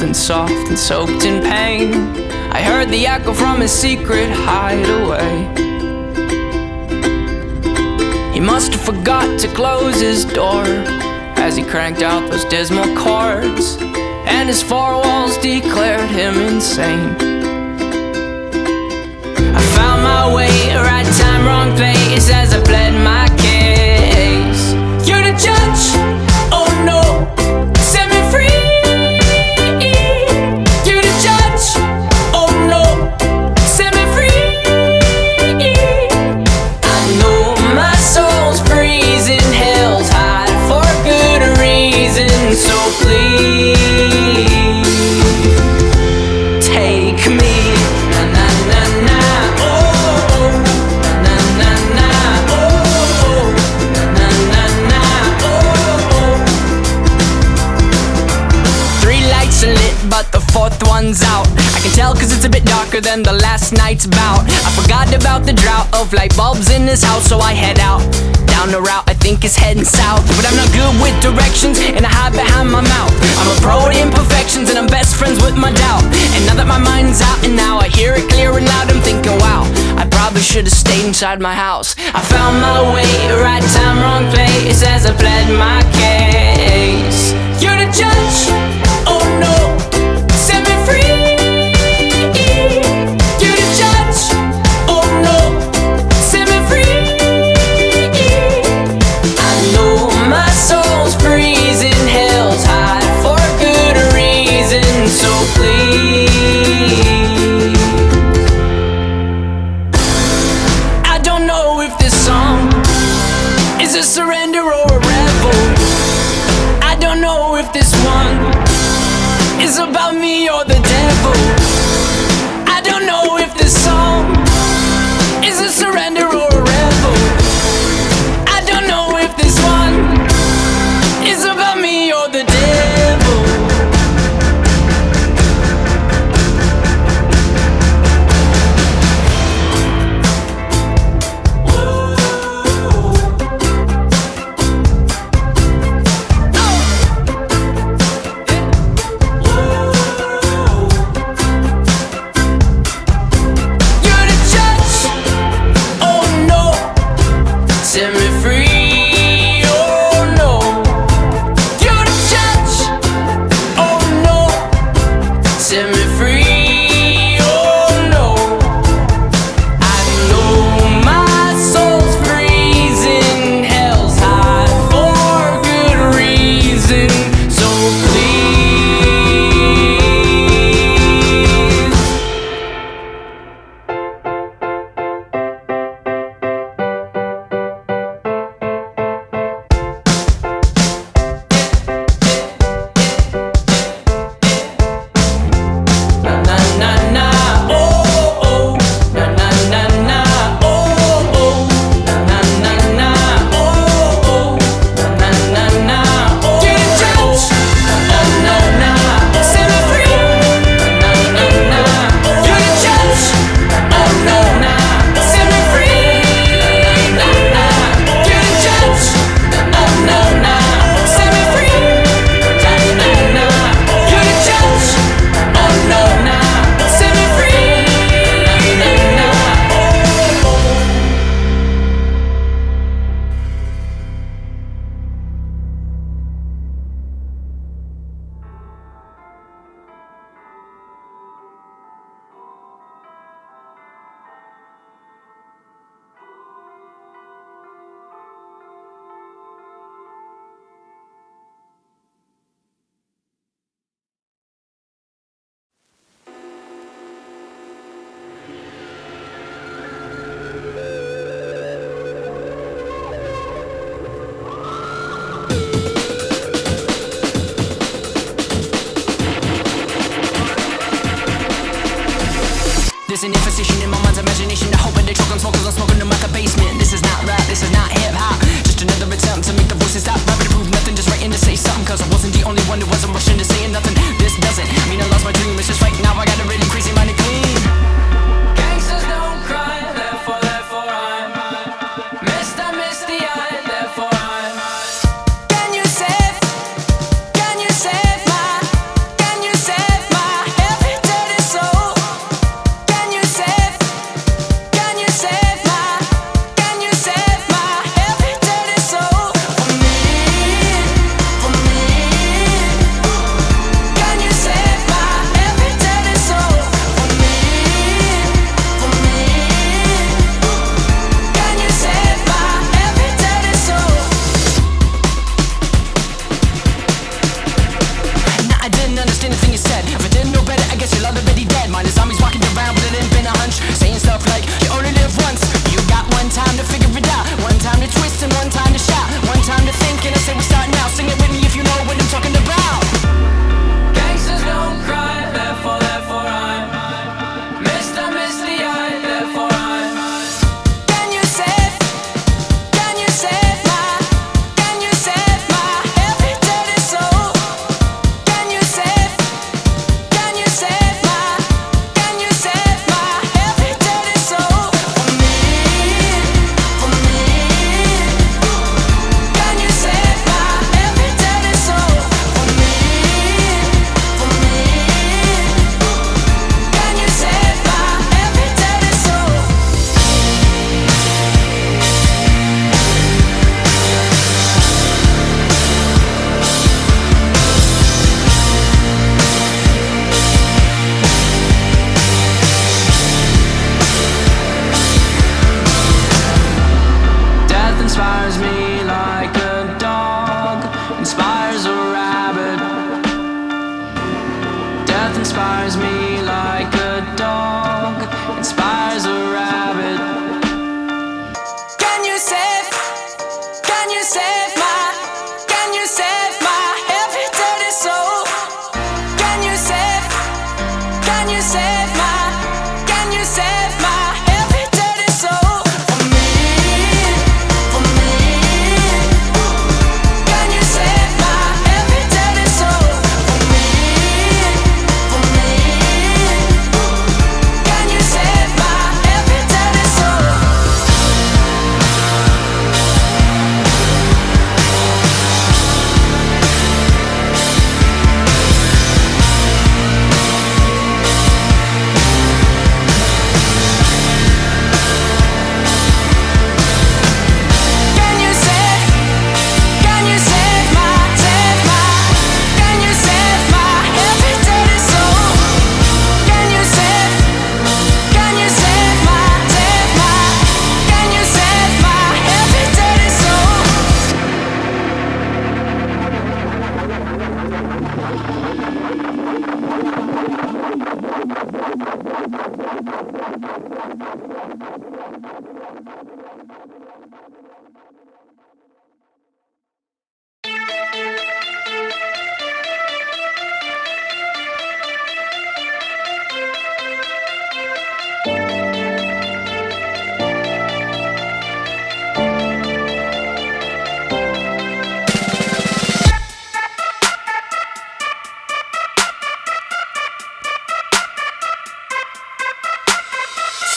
and soft and soaked in pain. I heard the echo from his secret hideaway. He must have forgot to close his door as he cranked out those dismal chords, and his four walls declared him insane. I found my way, right time, wrong place, as I pled my case. You're the judge, oh no, set me free. You're the judge, oh no, set me free. I know my soul's freezing, hell's hot for good reason, so please take me. But the fourth one's out. I can tell cause it's a bit darker than the last night's bout. I forgot about the drought of light bulbs in this house, so I head out down the route I think is heading south. But I'm not good with directions and I hide behind my mouth. I'm a pro at imperfections and I'm best friends with my doubt. And now that my mind's out and now I hear it clear and loud, I'm thinking wow, I probably should have stayed inside my house. I found my way, right time, wrong place, as I pled my case. You're the judge, oh no, set me free. You're the judge, oh no, set me free. I know my soul's freezing, hell's hot for good reason, so please. I don't know if this song is a surrender or a rebel. I don't know if this one is about me or the devil. I don't know if this song is a surrender or a rebel. I don't know if this one is about me or the devil. Set me free, oh no. You're the judge, oh no. Set me free, oh no. I know my soul's freezing, hell's hot for good reason, so there's an imposition in my mind's imagination. I hope they choke on smokers, I'm smoking them at the basement. This is not rap, this is not hip-hop, just another attempt to make the voices stop. Rapping to prove nothing, just writing to say something, cause I wasn't the only one who wasn't rushing to saying nothing. This doesn't mean I lost my dream, it's just right now I got a really crazy mind to clean. Gangsters don't cry, therefore I'm misty eyed, therefore I'm. Can you save my, can you save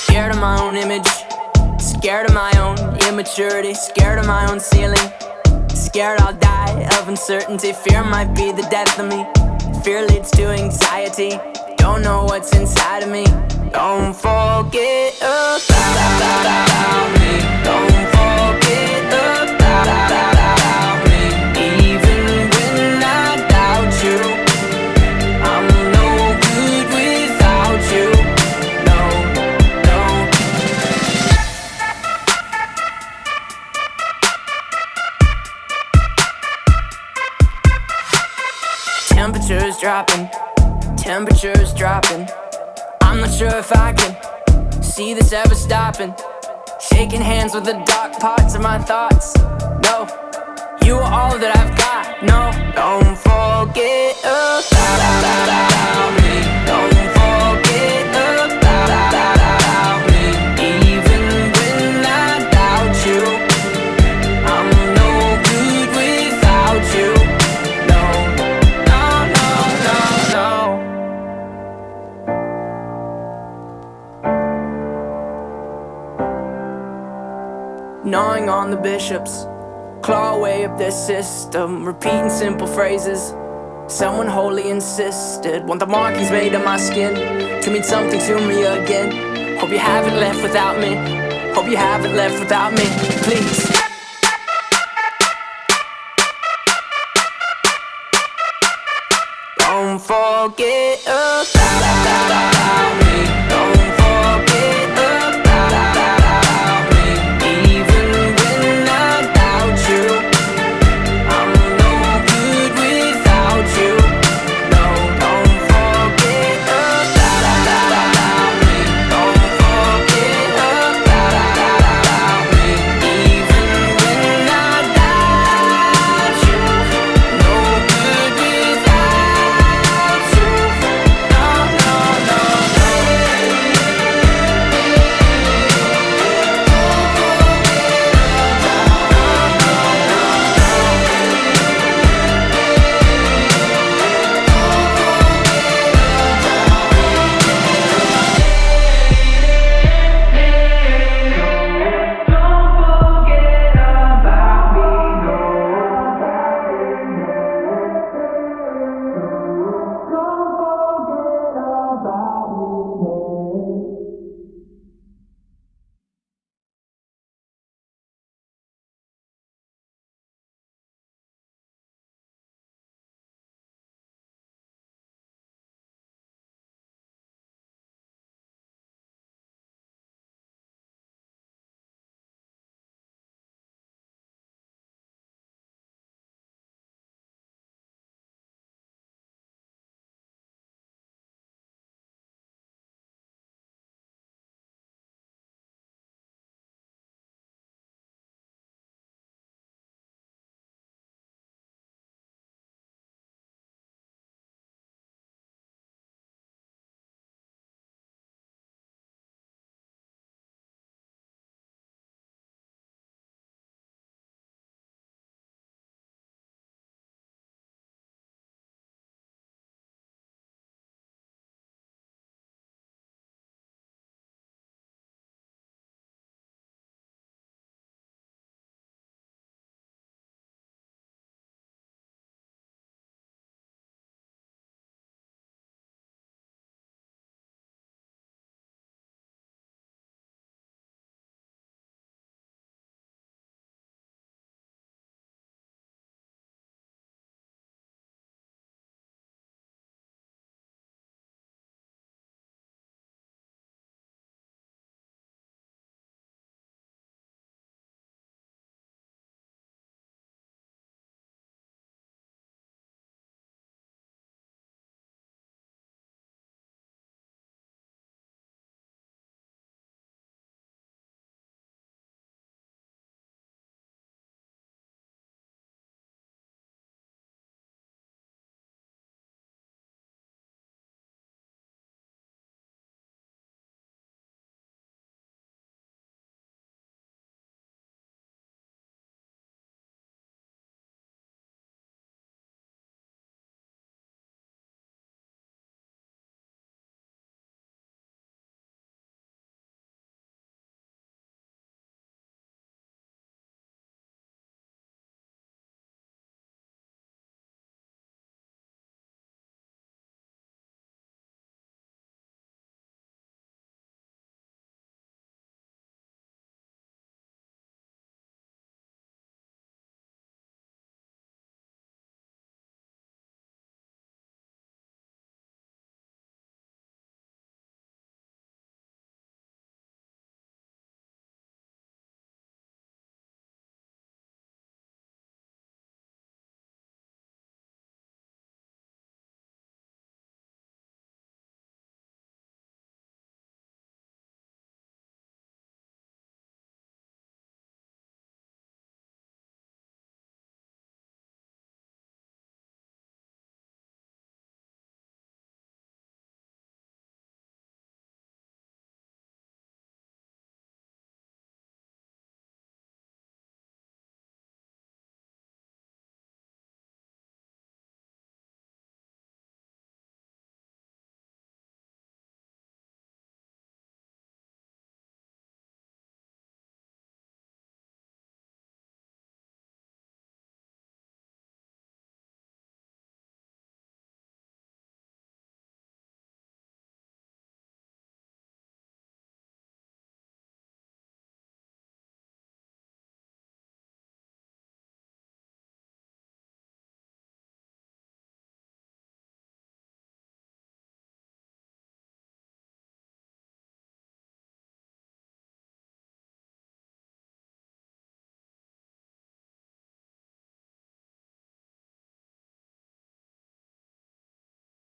Scared of my own image, scared of my own immaturity, scared of my own ceiling, scared I'll die of uncertainty. Fear might be the death of me, fear leads to anxiety. Don't know what's inside of me. Don't forget about me. Don't forget about me. Even when I doubt you, I'm no good without you. No, no. Temperature's dropping, temperature's dropping. I'm not sure if I can see this ever stopping. Shaking hands with the dark parts of my thoughts. No, you are all that I've got. No, don't forget about me. Don't forget about me. Even when I doubt you, I'm no good without you. No, no, no, no, no. Gnawing on the bishops, claw away up their system, repeating simple phrases someone wholly insisted. Want the markings made on my skin to mean something to me again. Hope you haven't left without me. Hope you haven't left without me. Please. Don't forget about